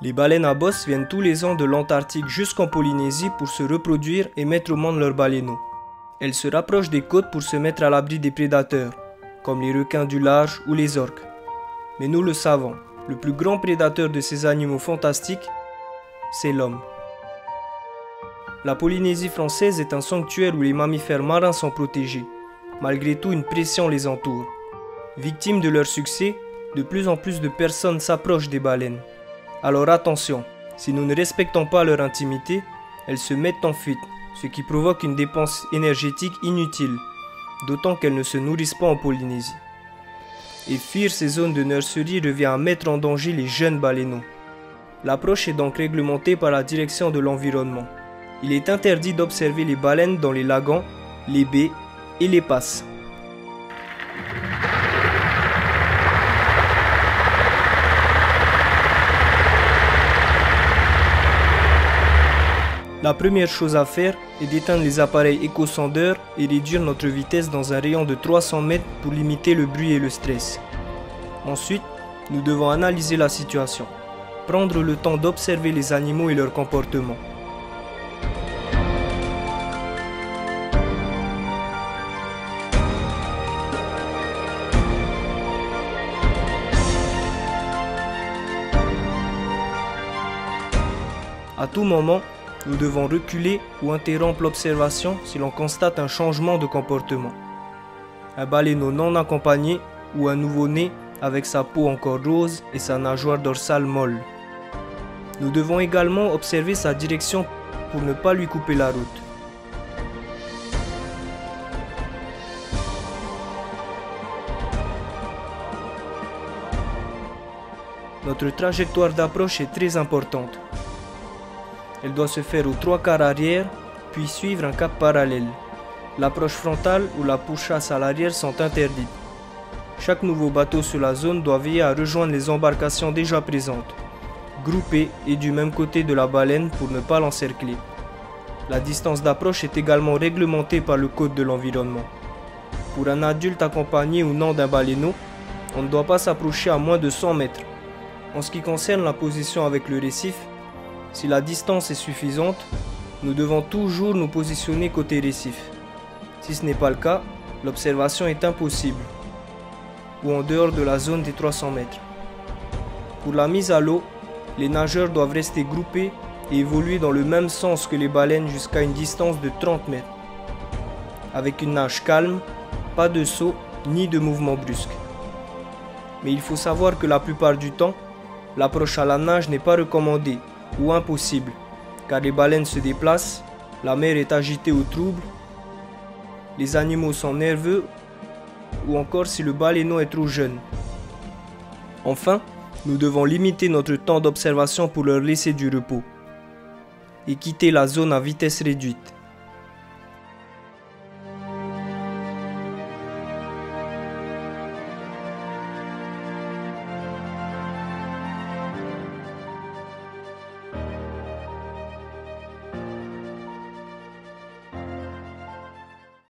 Les baleines à bosse viennent tous les ans de l'Antarctique jusqu'en Polynésie pour se reproduire et mettre au monde leurs baleineaux. Elles se rapprochent des côtes pour se mettre à l'abri des prédateurs, comme les requins du large ou les orques. Mais nous le savons, le plus grand prédateur de ces animaux fantastiques, c'est l'homme. La Polynésie française est un sanctuaire où les mammifères marins sont protégés. Malgré tout, une pression les entoure. Victimes de leur succès, de plus en plus de personnes s'approchent des baleines. Alors attention, si nous ne respectons pas leur intimité, elles se mettent en fuite, ce qui provoque une dépense énergétique inutile, d'autant qu'elles ne se nourrissent pas en Polynésie. Et fuir ces zones de nurserie revient à mettre en danger les jeunes baleineaux. L'approche est donc réglementée par la direction de l'environnement. Il est interdit d'observer les baleines dans les lagons, les baies et les passes. La première chose à faire est d'éteindre les appareils échosondeurs et réduire notre vitesse dans un rayon de 300 mètres pour limiter le bruit et le stress. Ensuite, nous devons analyser la situation, prendre le temps d'observer les animaux et leur comportement. À tout moment, nous devons reculer ou interrompre l'observation si l'on constate un changement de comportement. Un baleineau non accompagné ou un nouveau-né avec sa peau encore rose et sa nageoire dorsale molle. Nous devons également observer sa direction pour ne pas lui couper la route. Notre trajectoire d'approche est très importante. Elle doit se faire aux 3/4 arrière, puis suivre un cap parallèle. L'approche frontale ou la pourchasse à l'arrière sont interdites. Chaque nouveau bateau sur la zone doit veiller à rejoindre les embarcations déjà présentes, groupées et du même côté de la baleine pour ne pas l'encercler. La distance d'approche est également réglementée par le code de l'environnement. Pour un adulte accompagné ou non d'un baleineau, on ne doit pas s'approcher à moins de 100 mètres. En ce qui concerne la position avec le récif, si la distance est suffisante, nous devons toujours nous positionner côté récif. Si ce n'est pas le cas, l'observation est impossible, ou en dehors de la zone des 300 mètres. Pour la mise à l'eau, les nageurs doivent rester groupés et évoluer dans le même sens que les baleines jusqu'à une distance de 30 mètres. Avec une nage calme, pas de saut ni de mouvement brusque. Mais il faut savoir que la plupart du temps, l'approche à la nage n'est pas recommandée ou impossible, car les baleines se déplacent, la mer est agitée ou trouble, les animaux sont nerveux ou encore si le baleineau est trop jeune. Enfin, nous devons limiter notre temps d'observation pour leur laisser du repos et quitter la zone à vitesse réduite.